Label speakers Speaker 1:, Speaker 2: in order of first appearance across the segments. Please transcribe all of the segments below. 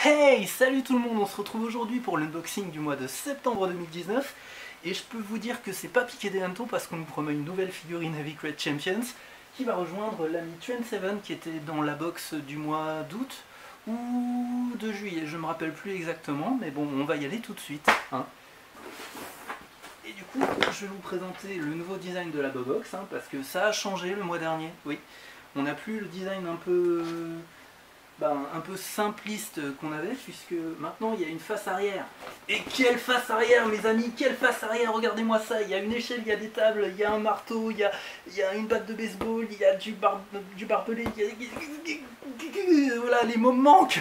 Speaker 1: Hey, salut tout le monde, on se retrouve aujourd'hui pour l'unboxing du mois de septembre 2019 et je peux vous dire que c'est pas piqué des hannetons parce qu'on nous promet une nouvelle figurine Heavy Crate Champions qui va rejoindre l'ami Trent7 qui était dans la box du mois d'août ou de juillet, je me rappelle plus exactement, mais bon, on va y aller tout de suite, hein. Et du coup, je vais vous présenter le nouveau design de la box, hein, parce que ça a changé le mois dernier, oui. On n'a plus le design un peu simpliste qu'on avait, puisque maintenant il y a une face arrière. Et quelle face arrière, mes amis, quelle face arrière, regardez-moi ça, il y a une échelle, il y a des tables, il y a un marteau, il y a une batte de baseball, il y a du barbelé, voilà, les mots me manquent.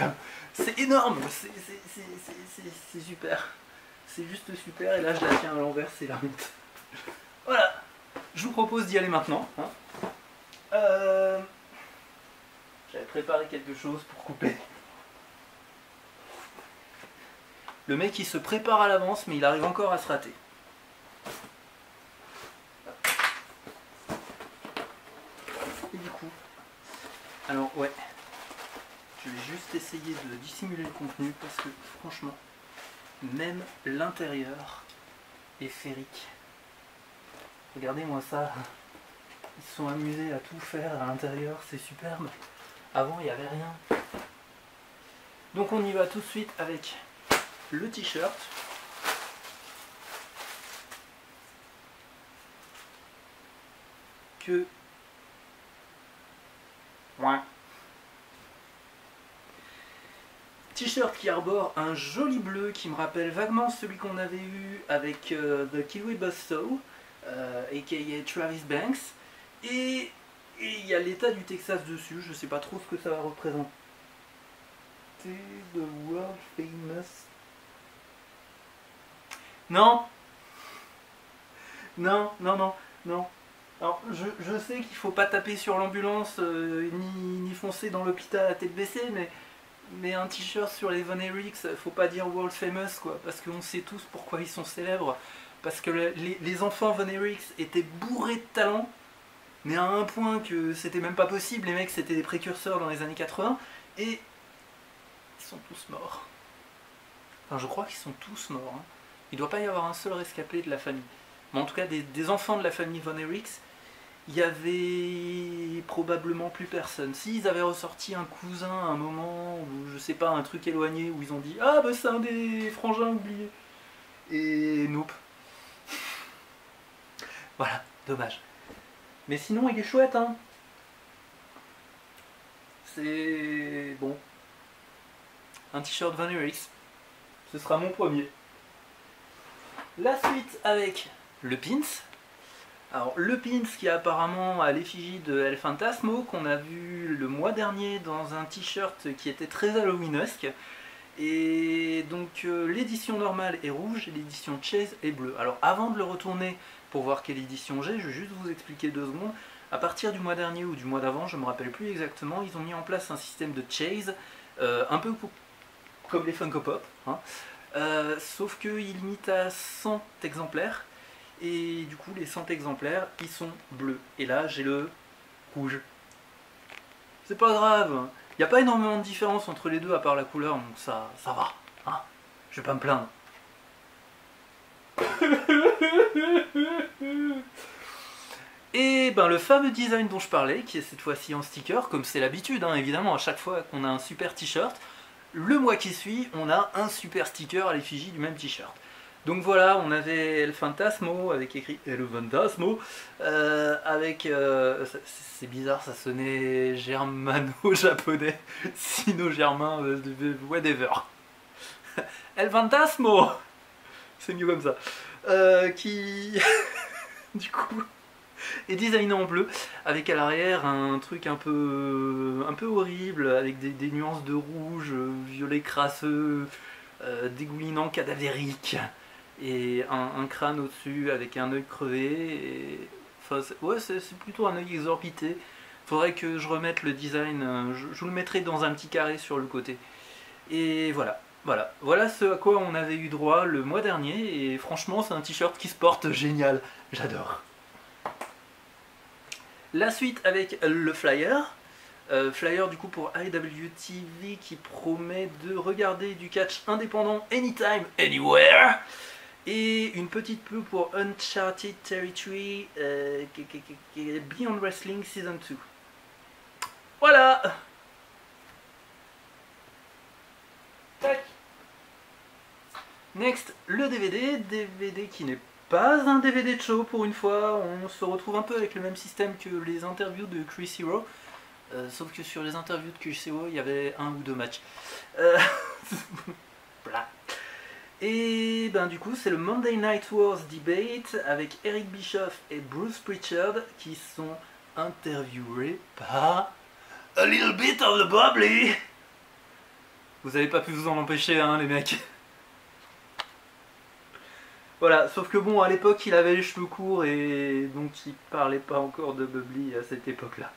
Speaker 1: C'est énorme, c'est super. C'est juste super, et là je la tiens à l'envers, c'est la honte. Voilà, je vous propose d'y aller maintenant, hein. J'avais préparé quelque chose pour couper. Le mec il se prépare à l'avance mais il arrive encore à se rater. Et du coup, alors ouais, je vais juste essayer de dissimuler le contenu parce que franchement, même l'intérieur est féerique. Regardez-moi ça, ils se sont amusés à tout faire à l'intérieur, c'est superbe. Avant, il n'y avait rien. Donc on y va tout de suite avec le t-shirt. T-shirt qui arbore un joli bleu qui me rappelle vaguement celui qu'on avait eu avec The Kiwi Buzzsaw, aka Travis Banks. Et il y a l'état du Texas dessus, je sais pas trop ce que ça va représenter. The world famous. Non. Non. Alors je sais qu'il faut pas taper sur l'ambulance ni foncer dans l'hôpital à tête baissée, mais un t-shirt sur les Von Erichs, faut pas dire world famous quoi, parce qu'on sait tous pourquoi ils sont célèbres. Parce que les enfants Von Erichs étaient bourrés de talent. Mais à un point que c'était même pas possible, les mecs c'était des précurseurs dans les années 80, et ils sont tous morts. Enfin je crois qu'ils sont tous morts, hein. Il doit pas y avoir un seul rescapé de la famille. Mais en tout cas des enfants de la famille Von Erichs, il y avait probablement plus personne. S'ils avaient ressorti un cousin à un moment, ou je sais pas, un truc éloigné, où ils ont dit « Ah bah c'est un des frangins oubliés !» Et nope. Voilà, dommage. Mais sinon, il est chouette, hein. C'est bon. Un t-shirt Von Erichs. Ce sera mon premier. La suite avec le pins. Alors, le pins qui est apparemment à l'effigie de El Phantasmo, qu'on a vu le mois dernier dans un t-shirt qui était très halloweenesque. Et donc, l'édition normale est rouge et l'édition Chase est bleue. Alors, avant de le retourner pour voir quelle édition j'ai, je vais juste vous expliquer 2 secondes. À partir du mois dernier ou du mois d'avant, je ne me rappelle plus exactement, ils ont mis en place un système de chase, un peu comme les Funko Pop, hein, sauf qu'ils limitent à 100 exemplaires, et du coup les 100 exemplaires, ils sont bleus. Et là, j'ai le rouge. C'est pas grave, il n'y a pas énormément de différence entre les deux à part la couleur, donc ça va, hein, je vais pas me plaindre. Et ben le fameux design dont je parlais, qui est cette fois-ci en sticker, comme c'est l'habitude, hein, évidemment, à chaque fois qu'on a un super t-shirt, le mois qui suit, on a un super sticker à l'effigie du même t-shirt. Donc voilà, on avait El Phantasmo, avec écrit El Phantasmo, avec... c'est bizarre, ça sonnait germano-japonais, sino-germain, whatever. El Phantasmo, c'est mieux comme ça. Qui... du coup... est designé en bleu, avec à l'arrière un truc un peu horrible, avec des nuances de rouge, violet crasseux, dégoulinant, cadavérique, et un crâne au-dessus avec un œil crevé. Et... enfin, ouais, c'est plutôt un œil exorbité. Faudrait que je remette le design, je vous le mettrai dans un petit carré sur le côté. Et voilà. Voilà ce à quoi on avait eu droit le mois dernier, et franchement c'est un t-shirt qui se porte génial, j'adore. La suite avec le flyer, Flyer du coup pour IWTV qui promet de regarder du catch indépendant anytime, anywhere. Et une petite pub pour Uncharted Territory, Beyond Wrestling Season 2. Voilà. Tac. Next, le DVD qui n'est pas un DVD de show pour une fois. On se retrouve un peu avec le même système que les interviews de Chris Hero. Sauf que sur les interviews de Chris Hero, il y avait 1 ou 2 matchs. Voilà. Et ben du coup c'est le Monday Night Wars Debate avec Eric Bischoff et Bruce Pritchard qui sont interviewés par A Little Bit of the Bubbly. Vous avez pas pu vous en empêcher hein les mecs. Voilà, sauf que bon à l'époque il avait les cheveux courts et donc il parlait pas encore de Bubbly à cette époque là.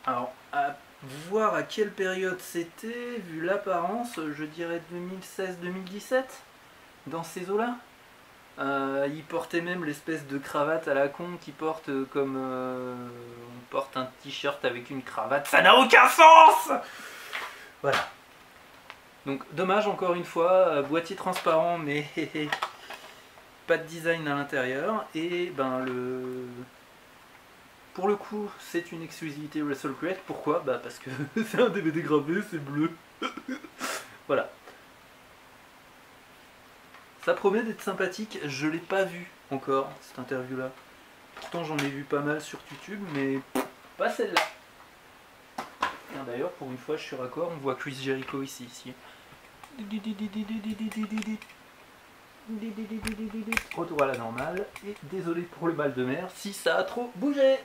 Speaker 1: Alors à voir à quelle période c'était, vu l'apparence, je dirais 2016-2017, dans ces eaux-là. Il portait même l'espèce de cravate à la con qui porte comme on porte un t-shirt avec une cravate, ça n'a aucun sens. Voilà. Donc dommage encore une fois, boîtier transparent mais pas de design à l'intérieur et ben pour le coup, c'est une exclusivité WrestleCrate. Pourquoi? Bah parce que c'est un DVD gravé, c'est bleu. Voilà. Ça promet d'être sympathique. Je l'ai pas vu encore, cette interview-là. Pourtant, j'en ai vu pas mal sur YouTube, mais pas celle-là. D'ailleurs, pour une fois, je suis raccord. On voit Chris Jericho ici. Retour à la normale. Et désolé pour le mal de mer si ça a trop bougé.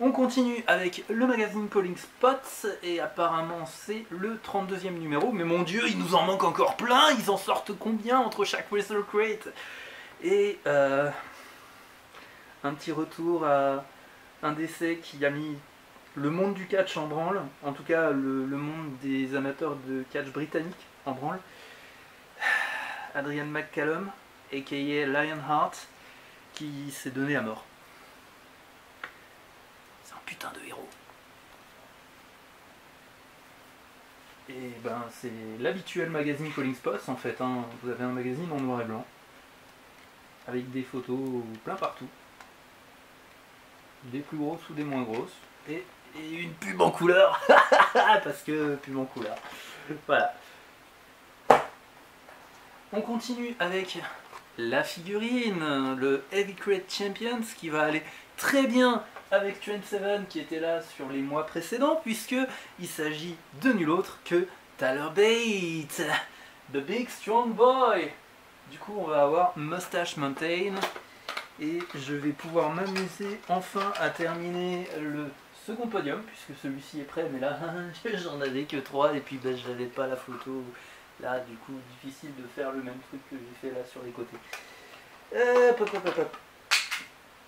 Speaker 1: On continue avec le magazine Calling Spots et apparemment c'est le 32e numéro. Mais mon dieu, il nous en manque encore plein. Ils en sortent combien entre chaque WrestleCrate? Et un petit retour à un décès qui a mis le monde du catch en branle. En tout cas le monde des amateurs de catch britannique en branle. Adrian McCallum, a.k.a. Lionheart, qui s'est donné à mort. Putain de héros. Et ben c'est l'habituel magazine Calling Spots en fait, hein. Vous avez un magazine en noir et blanc avec des photos plein partout, des plus grosses ou des moins grosses et une pub en couleur parce que pub en couleur. Voilà. On continue avec la figurine, le Heavyweight Champions qui va aller très bien avec Trent Seven qui était là sur les mois précédents, puisque il s'agit de nul autre que Tyler Bate, the big strong boy. Du coup on va avoir Mustache Mountain et je vais pouvoir m'amuser enfin à terminer le second podium, puisque celui-ci est prêt, mais là j'en avais que 3 et puis ben, je n'avais pas la photo. Là du coup difficile de faire le même truc que j'ai fait là sur les côtés. Hop.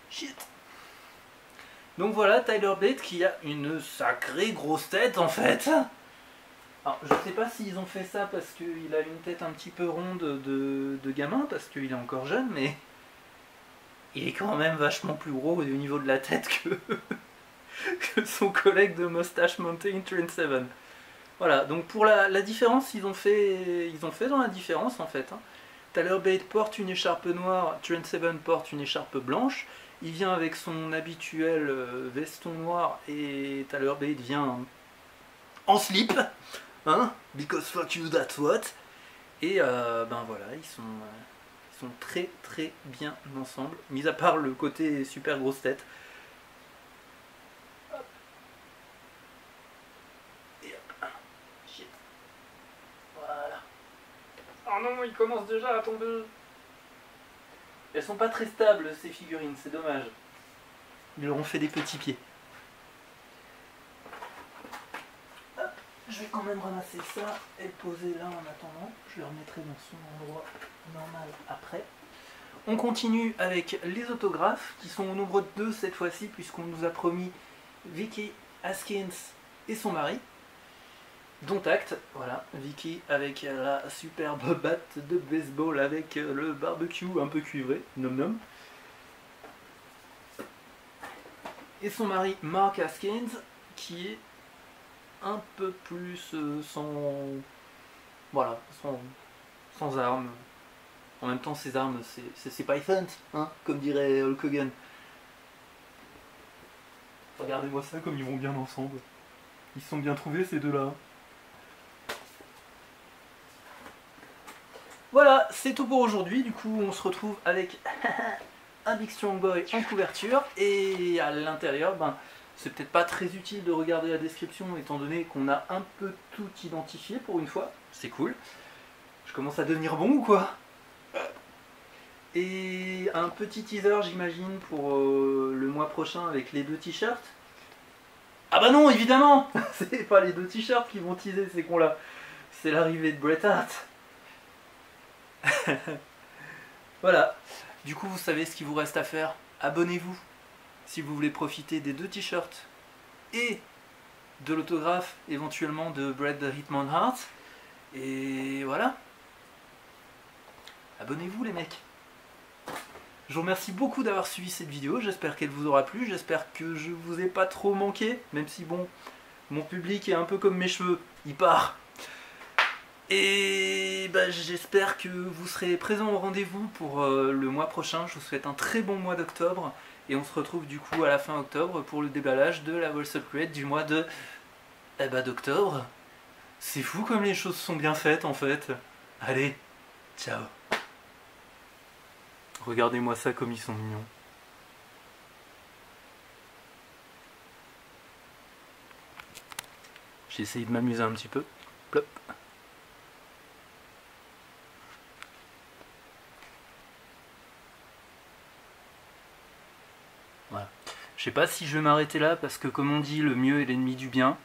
Speaker 1: Shit. Donc voilà, Tyler Bate qui a une sacrée grosse tête en fait. Alors je sais pas s'ils ont fait ça parce qu'il a une tête un petit peu ronde de gamin, parce qu'il est encore jeune, mais il est quand même vachement plus gros au niveau de la tête que son collègue de Mustache Mountain, Trent Seven. Voilà, donc pour la différence, ils ont fait dans la différence en fait. Hein. Tyler Bate porte une écharpe noire, Trent Seven porte une écharpe blanche. Il vient avec son habituel veston noir et Tyler Bate vient en slip, hein, because fuck you that's what. Et ben voilà, ils sont très très bien ensemble, mis à part le côté super grosse tête. Hop. Et hop. Shit. Voilà. Oh non, il commence déjà à tomber. Elles sont pas très stables ces figurines, c'est dommage. Ils leur ont fait des petits pieds. Hop, je vais quand même ramasser ça et le poser là en attendant. Je le remettrai dans son endroit normal après. On continue avec les autographes qui sont au nombre de 2 cette fois-ci, puisqu'on nous a promis Vicky Haskins et son mari. Dont acte, voilà, Vicky avec la superbe batte de baseball avec le barbecue un peu cuivré, nom nom. Et son mari Mark Haskins, qui est un peu plus sans... Voilà, sans armes. En même temps, ces armes, c'est Python, hein, comme dirait Hulk Hogan. Regardez-moi ça comme ils vont bien ensemble. Ils se sont bien trouvés ces deux-là. Voilà, c'est tout pour aujourd'hui. Du coup, on se retrouve avec un Big Strong Boy en couverture. Et à l'intérieur, ben, c'est peut-être pas très utile de regarder la description étant donné qu'on a un peu tout identifié pour une fois. C'est cool. Je commence à devenir bon ou quoi? Et un petit teaser, j'imagine, pour le mois prochain avec les 2 t-shirts. Ah bah non, évidemment. C'est pas les 2 t-shirts qui vont teaser ces cons-là. C'est l'arrivée de Bret Hart. Voilà. Du coup, vous savez ce qu'il vous reste à faire. Abonnez-vous si vous voulez profiter des 2 t-shirts et de l'autographe éventuellement de Bret the Hitman Hart. Et voilà. Abonnez-vous les mecs. Je vous remercie beaucoup d'avoir suivi cette vidéo, j'espère qu'elle vous aura plu, j'espère que je vous ai pas trop manqué, même si bon, mon public est un peu comme mes cheveux, il part. Et bah, j'espère que vous serez présents au rendez-vous pour le mois prochain, je vous souhaite un très bon mois d'octobre, et on se retrouve du coup à la fin octobre pour le déballage de la Wholesale Crate du mois de... Eh bah d'octobre. C'est fou comme les choses sont bien faites en fait. Allez, ciao. Regardez-moi ça comme ils sont mignons. J'ai essayé de m'amuser un petit peu. Plop. Voilà. Je sais pas si je vais m'arrêter là parce que comme on dit, le mieux est l'ennemi du bien.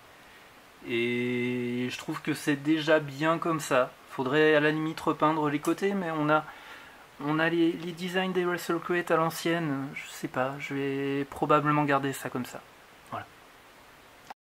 Speaker 1: Et je trouve que c'est déjà bien comme ça. Faudrait à la limite repeindre les côtés, mais on a les designs des Wrestle Crate à l'ancienne. Je sais pas, je vais probablement garder ça comme ça.